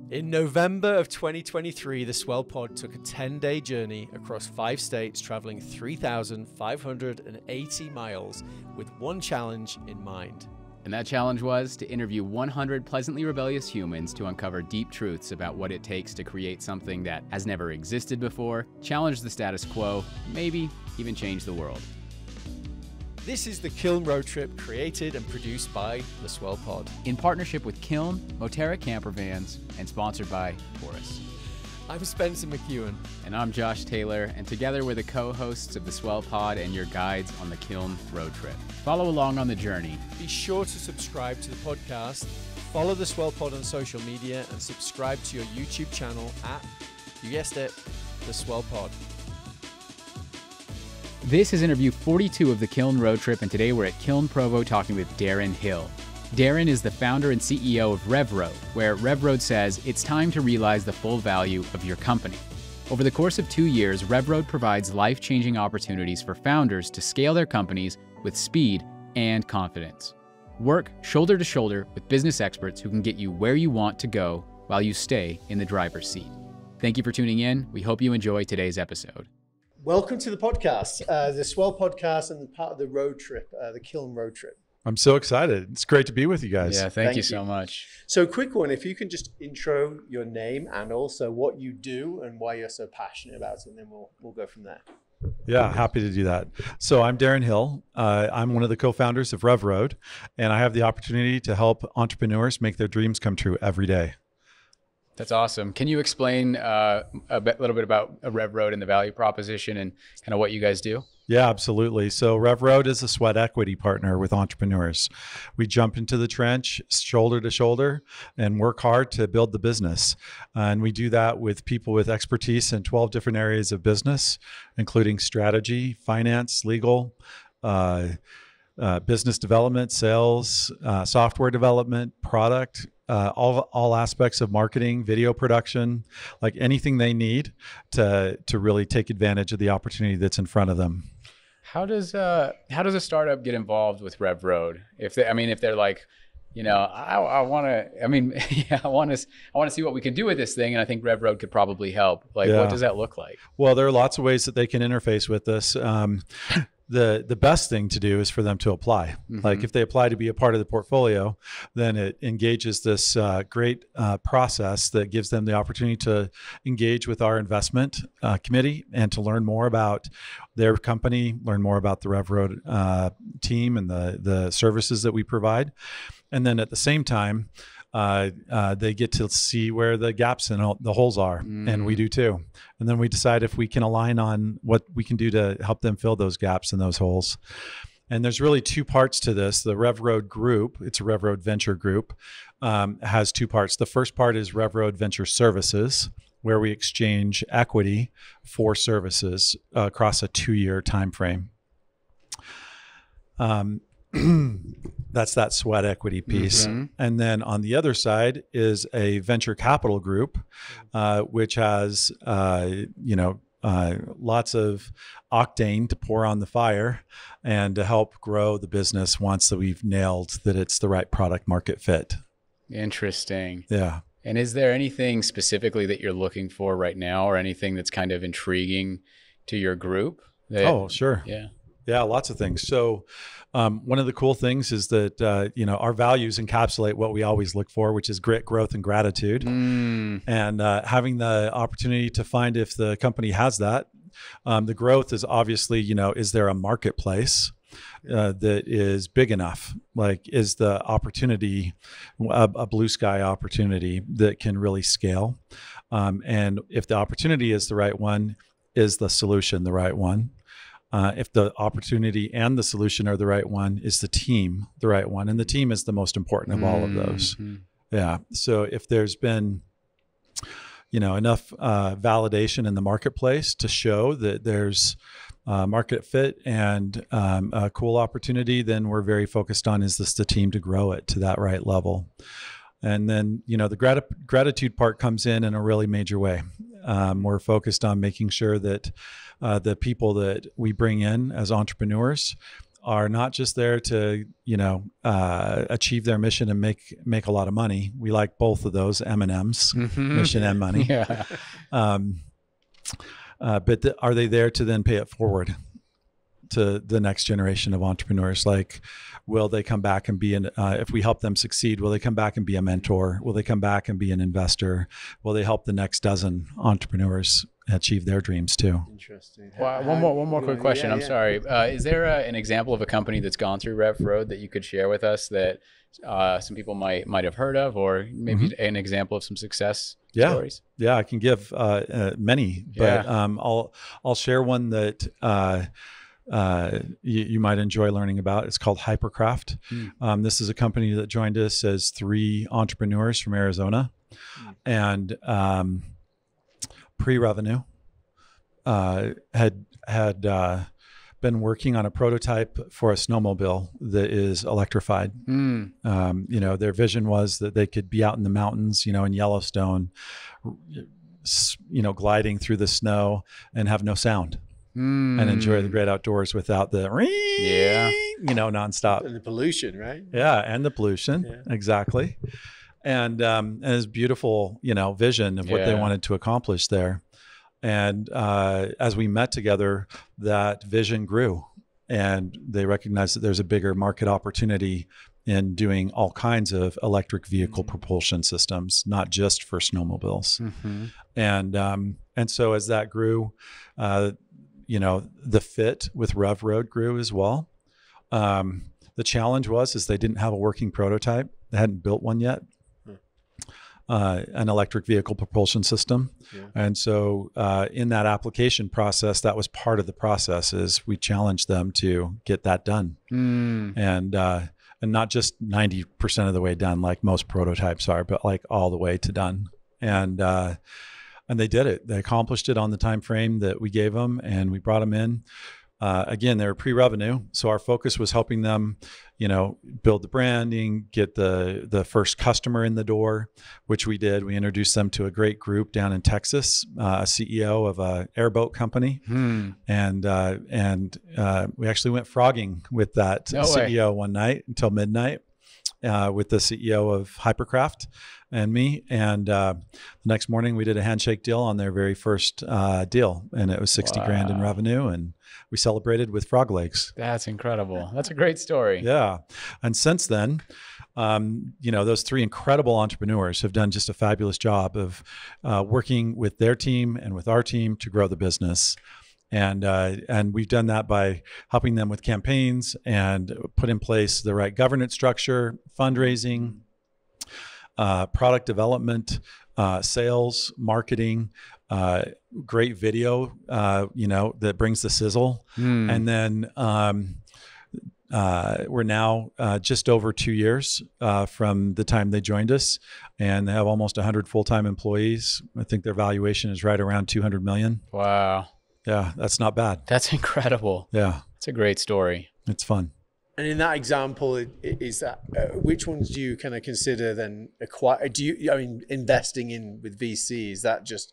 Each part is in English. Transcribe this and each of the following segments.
In November of 2023, the Swell Pod took a 10-day journey across 5 states, traveling 3,580 miles with one challenge in mind. And that challenge was to interview 100 pleasantly rebellious humans to uncover deep truths about what it takes to create something that has never existed before, challenge the status quo, maybe even change the world. This is the Kiln Road Trip, created and produced by the Swell Pod, in partnership with Kiln, Moterra Camper Vans, and sponsored by Taurus. I'm Spencer McKeown. And I'm Josh Taylor, and together we're the co-hosts of the Swell Pod and your guides on the Kiln Road Trip. Follow along on the journey. Be sure to subscribe to the podcast, follow the Swell Pod on social media, and subscribe to your YouTube channel at, you guessed it, the Swell Pod. This is interview 42 of the Kiln Road Trip, and today we're at Kiln Provo talking with Derrin Hill. Derrin is the founder and CEO of RevRoad, where RevRoad says it's time to realize the full value of your company. Over the course of 2 years, RevRoad provides life-changing opportunities for founders to scale their companies with speed and confidence. Work shoulder to shoulder with business experts who can get you where you want to go while you stay in the driver's seat. Thank you for tuning in. We hope you enjoy today's episode. Welcome to the podcast, the Swell Podcast and the part of the road trip, the Kiln Road Trip. I'm so excited. It's great to be with you guys. Yeah, thank you so much. So quick one, if you can just intro your name and also what you do and why you're so passionate about it, and then we'll go from there. Yeah, happy to do that. So I'm Derrin Hill. I'm one of the co-founders of RevRoad, and I have the opportunity to help entrepreneurs make their dreams come true every day. That's awesome. Can you explain a little bit about RevRoad and the value proposition and kind of what you guys do? Yeah, absolutely. So RevRoad is a sweat equity partner with entrepreneurs. We jump into the trench shoulder to shoulder and work hard to build the business. And we do that with people with expertise in 12 different areas of business, including strategy, finance, legal, business development, sales, software development, product, all aspects of marketing, video production, like anything they need to really take advantage of the opportunity that's in front of them. How does a startup get involved with RevRoad? If they're like, I want to see what we can do with this thing, and I think RevRoad could probably help. Like, What does that look like? Well, there are lots of ways that they can interface with this. The best thing to do is for them to apply. Mm-hmm. Like if they apply to be a part of the portfolio, then it engages this great process that gives them the opportunity to engage with our investment committee and to learn more about their company, learn more about the RevRoad team and the services that we provide. And then at the same time, they get to see where the gaps and the holes are, and we do too. And then we decide if we can align on what we can do to help them fill those gaps and those holes. And there's really 2 parts to this. The RevRoad group, it's a RevRoad venture group, has 2 parts. The first part is RevRoad Venture Services, where we exchange equity for services across a 2-year time frame. That's that sweat equity piece. Mm-hmm. And then on the other side is a venture capital group, which has, lots of octane to pour on the fire and to help grow the business once that we've nailed that it's the right product market fit. Interesting. Yeah. And is there anything specifically that you're looking for right now, or anything that's kind of intriguing to your group? Oh, sure. Yeah. Yeah, lots of things. So one of the cool things is that, our values encapsulate what we always look for, which is grit, growth, and gratitude. And having the opportunity to find if the company has that. The growth is obviously, is there a marketplace that is big enough? Like, is the opportunity a blue sky opportunity that can really scale? And if the opportunity is the right one, is the solution the right one? If the opportunity and the solution are the right one, is the team the right one? And the team is the most important of all of those. Yeah. So if there's been, enough validation in the marketplace to show that there's market fit and a cool opportunity, then we're very focused on, is this the team to grow it to that right level? And then, the gratitude part comes in a really major way. We're focused on making sure that the people that we bring in as entrepreneurs are not just there to, achieve their mission and make a lot of money. We like both of those M&Ms, mission and money. Yeah. But are they there to then pay it forward to the next generation of entrepreneurs? Like, will they come back and be if we help them succeed, will they come back and be a mentor? Will they come back and be an investor? Will they help the next dozen entrepreneurs achieve their dreams too? Interesting. Well, one more quick question. I'm sorry. Is there an example of a company that's gone through RevRoad that you could share with us that some people might have heard of, or maybe an example of some success stories? Yeah, I can give many, but I'll share one that you might enjoy learning about. It's called Hypercraft. This is a company that joined us as 3 entrepreneurs from Arizona, and pre-revenue had been working on a prototype for a snowmobile that is electrified. Their vision was that they could be out in the mountains, in Yellowstone, gliding through the snow and have no sound. And enjoy the great outdoors without the nonstop. And the pollution, right? Yeah, and the pollution, exactly. And his beautiful, vision of what they wanted to accomplish there. And as we met together, that vision grew, and they recognized that there's a bigger market opportunity in doing all kinds of electric vehicle propulsion systems, not just for snowmobiles. And so as that grew, the fit with RevRoad grew as well. The challenge is they didn't have a working prototype. They hadn't built one yet, an electric vehicle propulsion system. And so in that application process, that was part of the process, is we challenged them to get that done. And not just 90% of the way done like most prototypes are, but like all the way to done. And they did it. They accomplished it on the time frame that we gave them, and we brought them in. Again, they were pre-revenue, so our focus was helping them, build the branding, get the first customer in the door, which we did. We introduced them to a great group down in Texas, a CEO of an airboat company, and we actually went frogging with that CEO one night until midnight. With the CEO of Hypercraft and me. And the next morning we did a handshake deal on their very first deal. And it was 60 grand in revenue. And we celebrated with frog legs. That's incredible. That's a great story. Yeah. And since then, those 3 incredible entrepreneurs have done just a fabulous job of working with their team and with our team to grow the business. And we've done that by helping them with campaigns and put in place the right governance structure, fundraising, product development, sales, marketing, great video, that brings the sizzle. And then we're now just over 2 years from the time they joined us, and they have almost 100 full-time employees. I think their valuation is right around 200 million. Wow. Yeah, that's not bad. That's incredible. Yeah. It's a great story. It's fun. And in that example, is that which ones do you kind of consider then investing in with VC? Is that just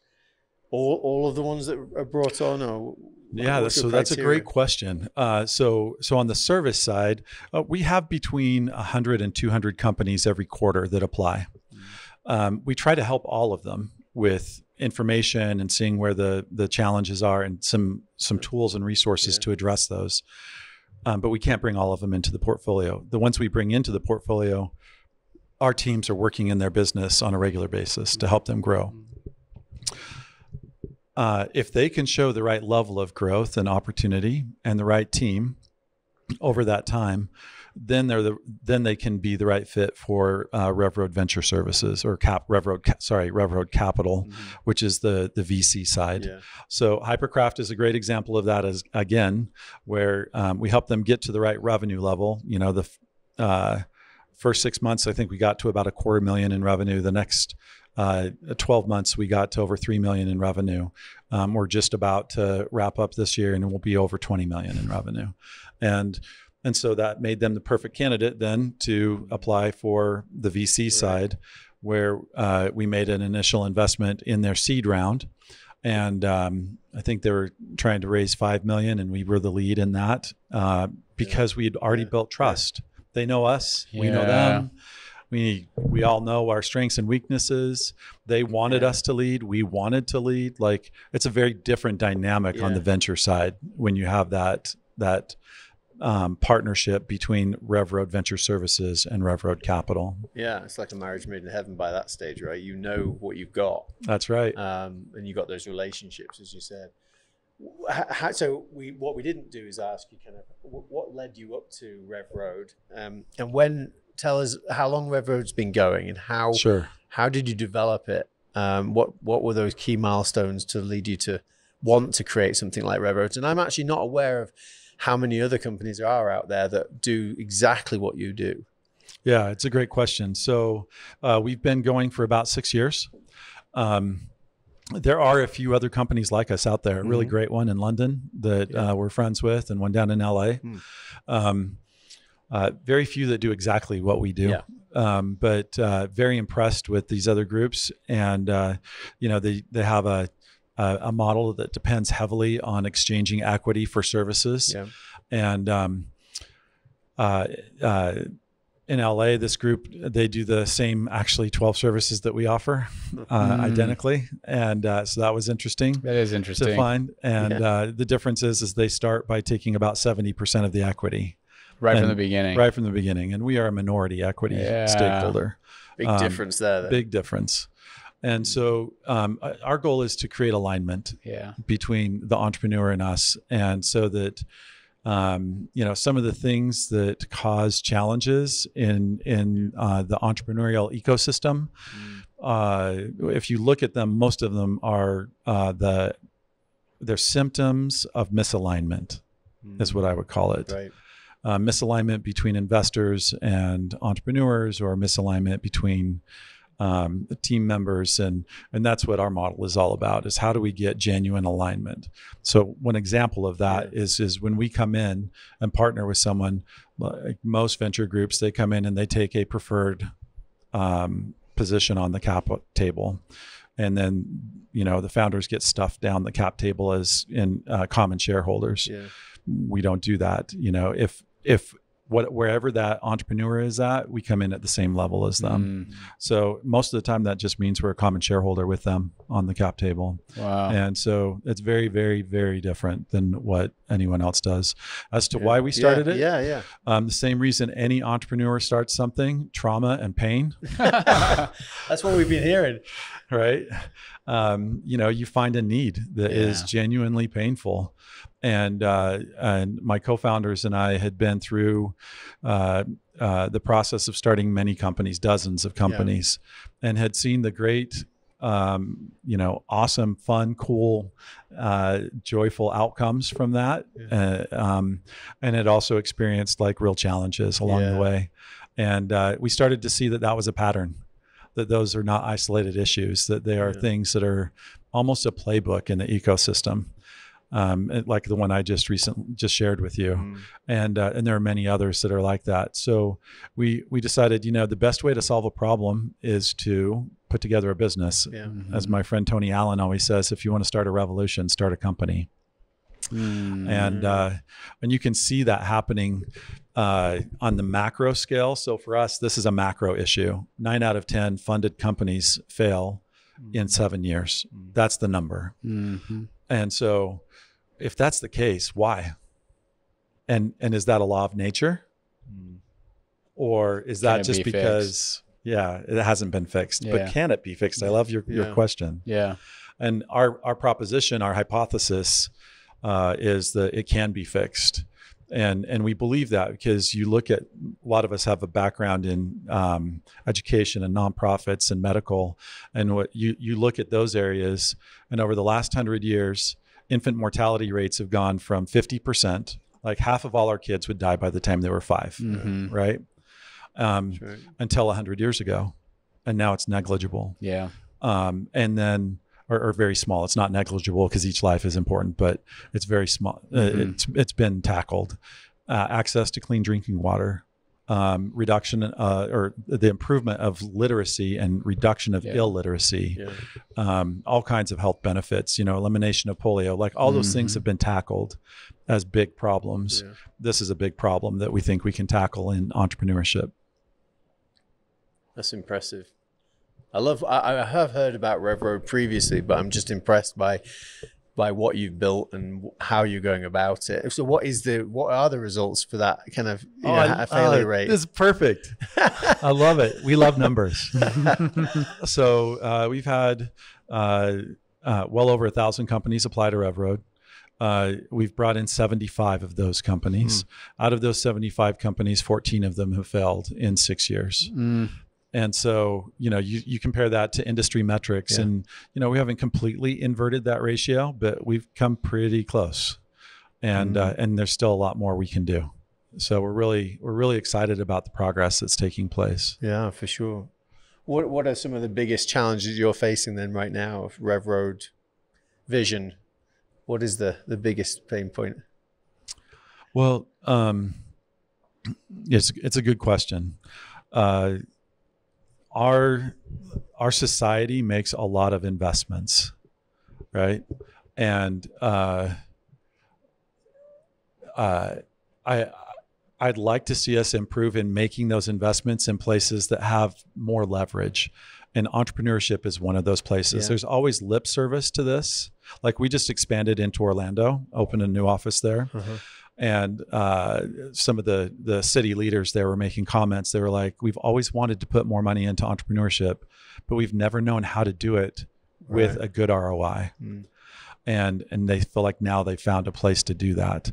all of the ones that are brought on, or that's a great question. So on the service side, we have between 100 and 200 companies every quarter that apply. We try to help all of them with information and seeing where the challenges are and some tools and resources to address those. But we can't bring all of them into the portfolio. The ones we bring into the portfolio, our teams are working in their business on a regular basis to help them grow. If they can show the right level of growth and opportunity and the right team over that time, then they can be the right fit for RevRoad Venture Services or RevRoad Capital, which is the VC side. Yeah. So Hypercraft is a great example of that, as again, where we help them get to the right revenue level. The first 6 months, I think we got to about $250,000 in revenue. The next 12 months, we got to over $3 million in revenue. We're just about to wrap up this year, and we'll be over $20 million in revenue. And so that made them the perfect candidate then to apply for the VC side, where we made an initial investment in their seed round. And I think they were trying to raise $5 million, and we were the lead in that because we had already built trust. They know us, we know them. We all know our strengths and weaknesses. They wanted us to lead. We wanted to lead. Like, it's a very different dynamic on the venture side when you have that partnership between RevRoad Venture Services and RevRoad Capital. Yeah, it's like a marriage made in heaven by that stage, right? You know what you've got. That's right. And you got those relationships, as you said. What we didn't do is ask you kind of what led you up to RevRoad, and tell us how long RevRoad's been going, and how did you develop it? What were those key milestones to lead you to want to create something like RevRoad? And I'm actually not aware of how many other companies there are out there that do exactly what you do. Yeah, it's a great question. So we've been going for about 6 years. There are a few other companies like us out there, a really great one in London that we're friends with, and one down in LA. Very few that do exactly what we do, but very impressed with these other groups. And, they have a model that depends heavily on exchanging equity for services. Yeah. And in LA, this group, they do the same, actually 12 services that we offer identically. And so that was interesting. That is interesting to find. And the difference is they start by taking about 70% of the equity. Right from the beginning. Right from the beginning. And we are a minority equity stakeholder. Big difference there. Then. Big difference. And so our goal is to create alignment between the entrepreneur and us. And so that, some of the things that cause challenges in the entrepreneurial ecosystem, if you look at them, most of them are they're symptoms of misalignment, is what I would call it. Right. Misalignment between investors and entrepreneurs, or misalignment between the team members, and that's what our model is all about, is how do we get genuine alignment. So one example of that is when we come in and partner with someone, like most venture groups, they come in and they take a preferred position on the cap table, and then the founders get stuffed down the cap table as in common shareholders. We don't do that. If wherever that entrepreneur is at, we come in at the same level as them. So most of the time that just means we're a common shareholder with them on the cap table. Wow. And so it's very, very, very different than what anyone else does. As to why we started it, the same reason any entrepreneur starts something: trauma and pain. That's what we've been hearing. Right. You find a need that is genuinely painful. And my co-founders and I had been through the process of starting many companies, dozens of companies, and had seen the great, awesome, fun, cool, joyful outcomes from that. And had also experienced like real challenges along the way. And we started to see that was a pattern, that those are not isolated issues, that they are things that are almost a playbook in the ecosystem. Like the one I just shared with you. And there are many others that are like that. So we decided, the best way to solve a problem is to put together a business. As my friend Tony Allen always says, if you want to start a revolution, start a company. And you can see that happening on the macro scale. So for us, this is a macro issue. 9 out of 10 funded companies fail in 7 years. That's the number. And so if that's the case, why? And is that a law of nature? Or is that just because, it hasn't been fixed? But can it be fixed? I love your question. Yeah. And our proposition, our hypothesis is that it can be fixed. And we believe that because you look at, a lot of us have a background in education and nonprofits and medical, and what you look at those areas, and over the last 100 years, infant mortality rates have gone from 50%, like half of all our kids would die by the time they were 5, right? Until 100 years ago, and now it's negligible. Yeah. And then, or very small. It's not negligible because each life is important, but it's very small. It's been tackled. Access to clean drinking water. reduction or the improvement of literacy and reduction of illiteracy, all kinds of health benefits, elimination of polio, like all those things have been tackled as big problems. Yeah. This is a big problem that we think we can tackle in entrepreneurship. That's impressive. I have heard about RevRoad previously, but I'm just impressed by what you've built and how you're going about it. So what are the results for that kind of failure rate? This is perfect. I love it. We love numbers. So we've had well over 1,000 companies apply to RevRoad. We've brought in 75 of those companies. Out of those 75 companies, 14 of them have failed in 6 years. And so, you compare that to industry metrics and, we haven't completely inverted that ratio, but we've come pretty close and there's still a lot more we can do. So we're really excited about the progress that's taking place. Yeah, for sure. What are some of the biggest challenges you're facing then right now of RevRoad vision? What is the biggest pain point? Well, it's a good question. Our society makes a lot of investments, right? And I'd like to see us improve in making those investments in places that have more leverage. And entrepreneurship is one of those places. Yeah. There's always lip service to this. Like we just expanded into Orlando, opened a new office there. And some of the city leaders there were making comments. They were like, we've always wanted to put more money into entrepreneurship, but we've never known how to do it with a good ROI. And they feel like now they found a place to do that.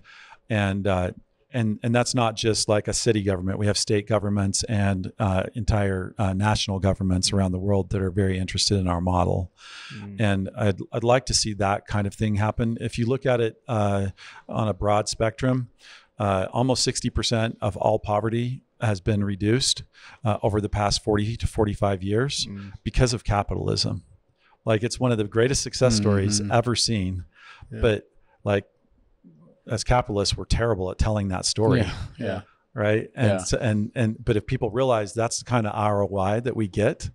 And that's not just like a city government. We have state governments and entire national governments around the world that are very interested in our model. And I'd like to see that kind of thing happen. If you look at it on a broad spectrum, almost 60% of all poverty has been reduced over the past 40 to 45 years because of capitalism. Like it's one of the greatest success stories ever seen. But like, as capitalists, we're terrible at telling that story. Right. But if people realize that's the kind of ROI that we get,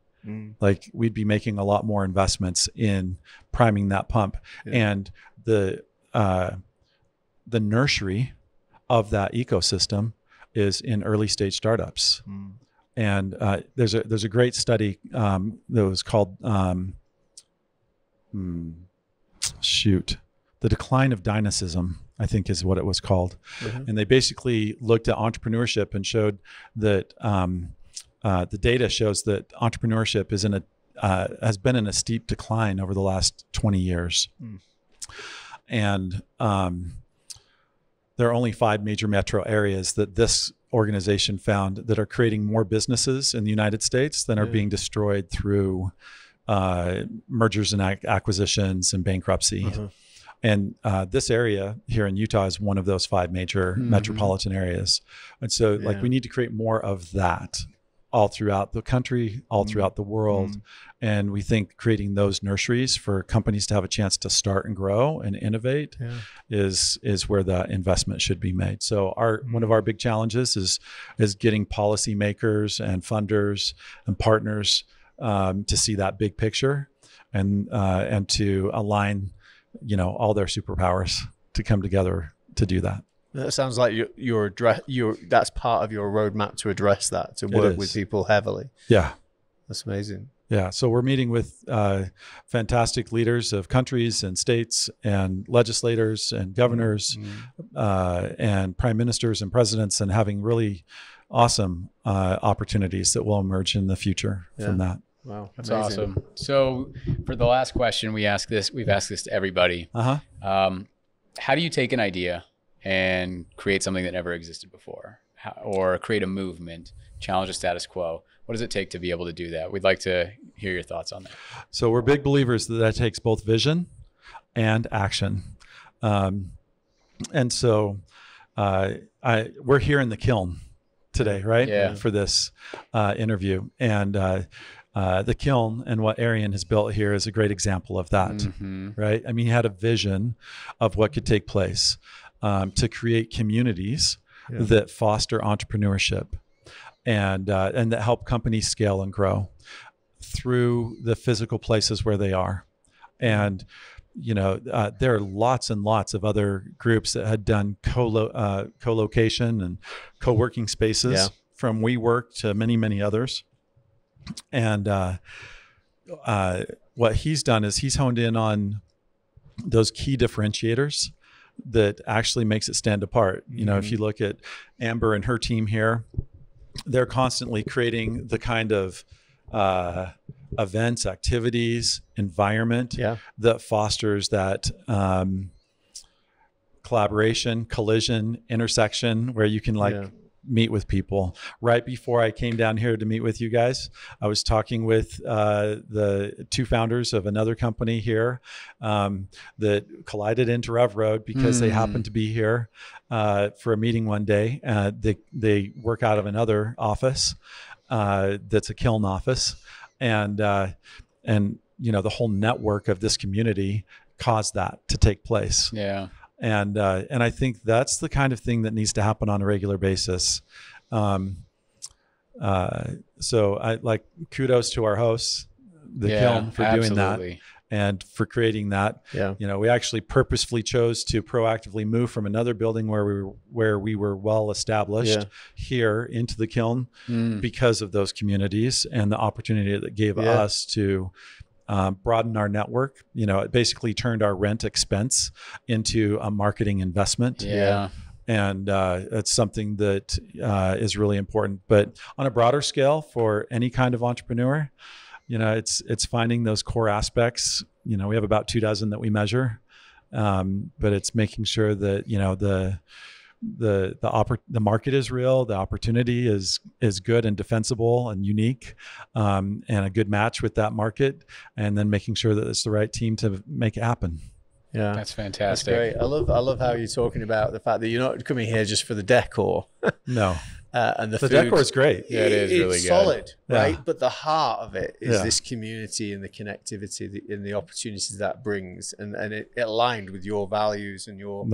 like we'd be making a lot more investments in priming that pump. And the nursery of that ecosystem is in early stage startups. And there's a great study that was called The Decline of Dynamism, I think is what it was called. And they basically looked at entrepreneurship and showed that the data shows that entrepreneurship has been in a steep decline over the last 20 years. And there are only 5 major metro areas that this organization found that are creating more businesses in the United States than are being destroyed through mergers and acquisitions and bankruptcy. And this area here in Utah is one of those 5 major metropolitan areas. And so like we need to create more of that all throughout the country, all throughout the world. And we think creating those nurseries for companies to have a chance to start and grow and innovate is where the investment should be made. So one of our big challenges is getting policymakers and funders and partners to see that big picture and to align all their superpowers to come together to do that. That sounds like that's part of your roadmap to address that, to work with people heavily. Yeah. That's amazing. Yeah. So we're meeting with fantastic leaders of countries and states and legislators and governors and prime ministers and presidents and having really awesome opportunities that will emerge in the future from that. Wow, that's awesome. So for the last question, we've asked this to everybody. How do you take an idea and create something that never existed before, or create a movement, challenge the status quo? What does it take to be able to do that? We'd like to hear your thoughts on that. So we're big believers that takes both vision and action. And so we're here in the kiln today, right? Yeah. For this interview. And the kiln and what Arian has built here is a great example of that, right? I mean, he had a vision of what could take place to create communities that foster entrepreneurship. and that help companies scale and grow through the physical places where they are. And there are lots and lots of other groups that had done co-location and co-working spaces, from WeWork to many, many others. And what he's done is he's honed in on those key differentiators that actually makes it stand apart. If you look at Amber and her team here, they're constantly creating the kind of events, activities, environment that fosters that collaboration, collision, intersection, where you can meet with people. Right before I came down here to meet with you guys, I was talking with the two founders of another company here that collided into RevRoad because they happened to be here for a meeting one day. They work out of another office that's a Kiln office, and the whole network of this community caused that to take place. Yeah. And I think that's the kind of thing that needs to happen on a regular basis. So I kudos to our hosts, the Kiln, for doing that and for creating that. We actually purposefully chose to proactively move from another building where we were well established here into the Kiln because of those communities and the opportunity that it gave us to broaden our network. It basically turned our rent expense into a marketing investment. And it's something that is really important. But on a broader scale, for any kind of entrepreneur, it's finding those core aspects. We have about 24 that we measure, but it's making sure that the market is real, the opportunity is good and defensible and unique, and a good match with that market, and then making sure that it's the right team to make it happen. Yeah, that's fantastic. That's great. I love how you're talking about the fact that you're not coming here just for the decor. No. And the food, decor is great. Yeah, it is really good. It's solid, right? But the heart of it is this community and the connectivity and the opportunities that brings, and it aligned with your values and your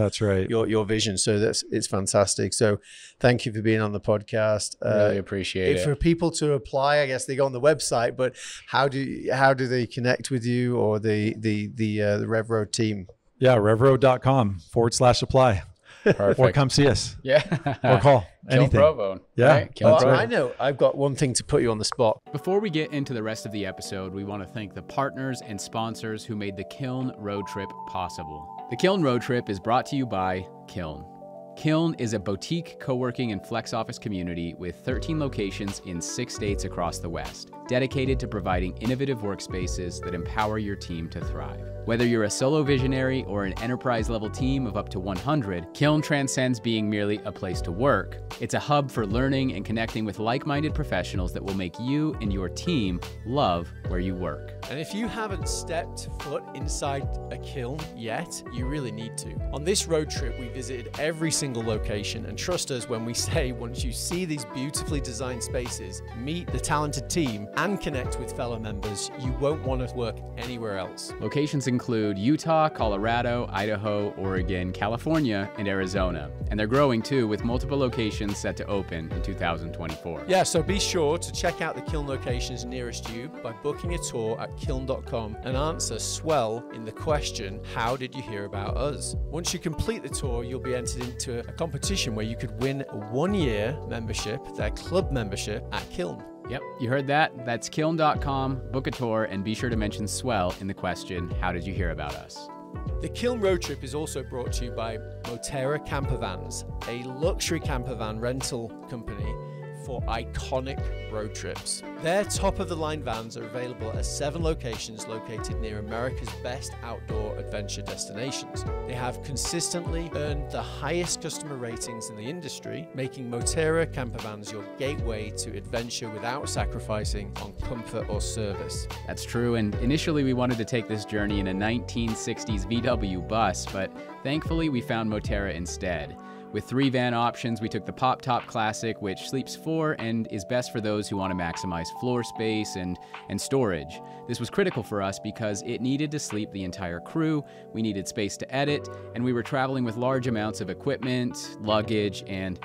your vision. So it's fantastic. So thank you for being on the podcast. Really appreciate it. For people to apply, I guess they go on the website, but how do they connect with you or the RevRoad team? Yeah, RevRoad.com/apply. Perfect. Or come see us. Yeah. Or call. Anything. Provo. Yeah. Right? I know. I've got one thing to put you on the spot. Before we get into the rest of the episode, we want to thank the partners and sponsors who made the Kiln Road Trip possible. The Kiln Road Trip is brought to you by Kiln. Kiln is a boutique co-working and flex office community with 13 locations in 6 states across the West, dedicated to providing innovative workspaces that empower your team to thrive. Whether you're a solo visionary or an enterprise-level team of up to 100, Kiln transcends being merely a place to work. It's a hub for learning and connecting with like-minded professionals that will make you and your team love where you work. And if you haven't stepped foot inside a kiln yet, you really need to. On this road trip, we visited every single location, and trust us when we say once you see these beautifully designed spaces, meet the talented team, and connect with fellow members, you won't want to work anywhere else. Locations include Utah, Colorado, Idaho, Oregon, California, and Arizona. And they're growing too, with multiple locations set to open in 2024. Yeah, so be sure to check out the Kiln locations nearest you by booking a tour at kiln.com and answer Swell in the question, how did you hear about us? Once you complete the tour, you'll be entered into a competition where you could win a 1-year membership, their club membership at Kiln. Yep, you heard that. That's kiln.com, book a tour, and be sure to mention Swell in the question, how did you hear about us? The Kiln Road Trip is also brought to you by Moterra Campervans, a luxury campervan rental company for iconic road trips. Their top-of-the-line vans are available at 7 locations located near America's best outdoor adventure destinations. They have consistently earned the highest customer ratings in the industry, making Moterra Campervans your gateway to adventure without sacrificing on comfort or service. That's true, and initially we wanted to take this journey in a 1960s VW bus, but thankfully we found Moterra instead. With 3 van options, we took the Pop Top Classic, which sleeps 4 and is best for those who want to maximize floor space and storage. This was critical for us because it needed to sleep the entire crew, we needed space to edit, and we were traveling with large amounts of equipment, luggage, and,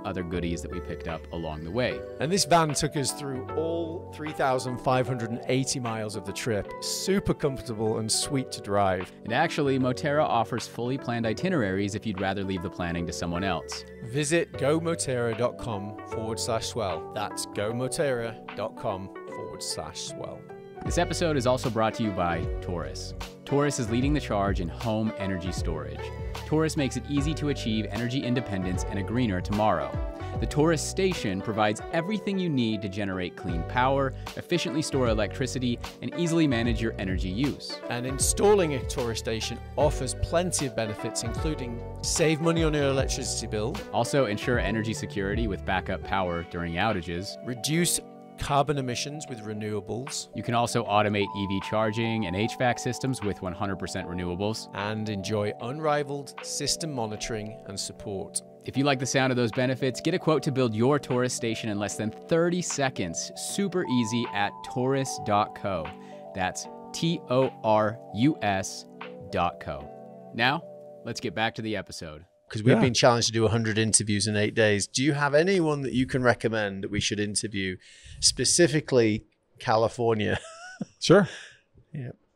other goodies that we picked up along the way. And this van took us through all 3,580 miles of the trip. Super comfortable and sweet to drive. And actually, Moterra offers fully planned itineraries if you'd rather leave the planning to someone else. Visit gomoterra.com/swell. That's gomoterra.com/swell. This episode is also brought to you by Taurus. Taurus is leading the charge in home energy storage. Taurus makes it easy to achieve energy independence and a greener tomorrow. The Taurus Station provides everything you need to generate clean power, efficiently store electricity, and easily manage your energy use. And installing a Taurus station offers plenty of benefits, including save money on your electricity bill, also ensure energy security with backup power during outages, reduce carbon emissions with renewables. You can also automate EV charging and HVAC systems with 100% renewables, and enjoy unrivaled system monitoring and support. If you like the sound of those benefits, get a quote to build your Taurus station in less than 30 seconds. Super easy at taurus.co. That's TORUS.co. Now, let's get back to the episode. Because we've been challenged to do 100 interviews in 8 days. Do you have anyone that you can recommend that we should interview, specifically California? Sure.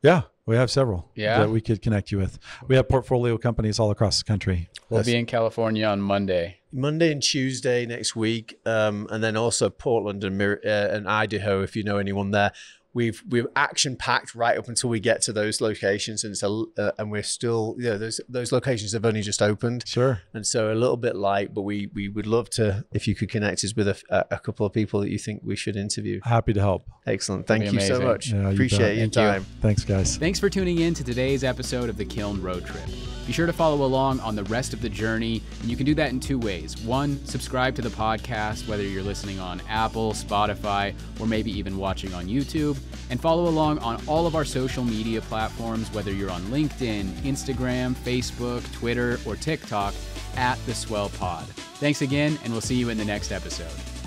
Yeah, we have several that we could connect you with. We have portfolio companies all across the country. We'll be in California on Monday and Tuesday next week, and then also Portland and Idaho, if you know anyone there. We've action packed right up until we get to those locations, and so and we're still those locations have only just opened. Sure. And so a little bit light, but we would love to, if you could connect us with a couple of people that you think we should interview. Happy to help. Excellent. Thank you so much. Yeah, Appreciate your time. Thanks, guys. Thanks for tuning in to today's episode of the Kiln Road Trip. Be sure to follow along on the rest of the journey, and you can do that in 2 ways. 1, subscribe to the podcast, whether you're listening on Apple, Spotify, or maybe even watching on YouTube, and follow along on all of our social media platforms, whether you're on LinkedIn, Instagram, Facebook, Twitter, or TikTok, at the Swell Pod. Thanks again, and we'll see you in the next episode.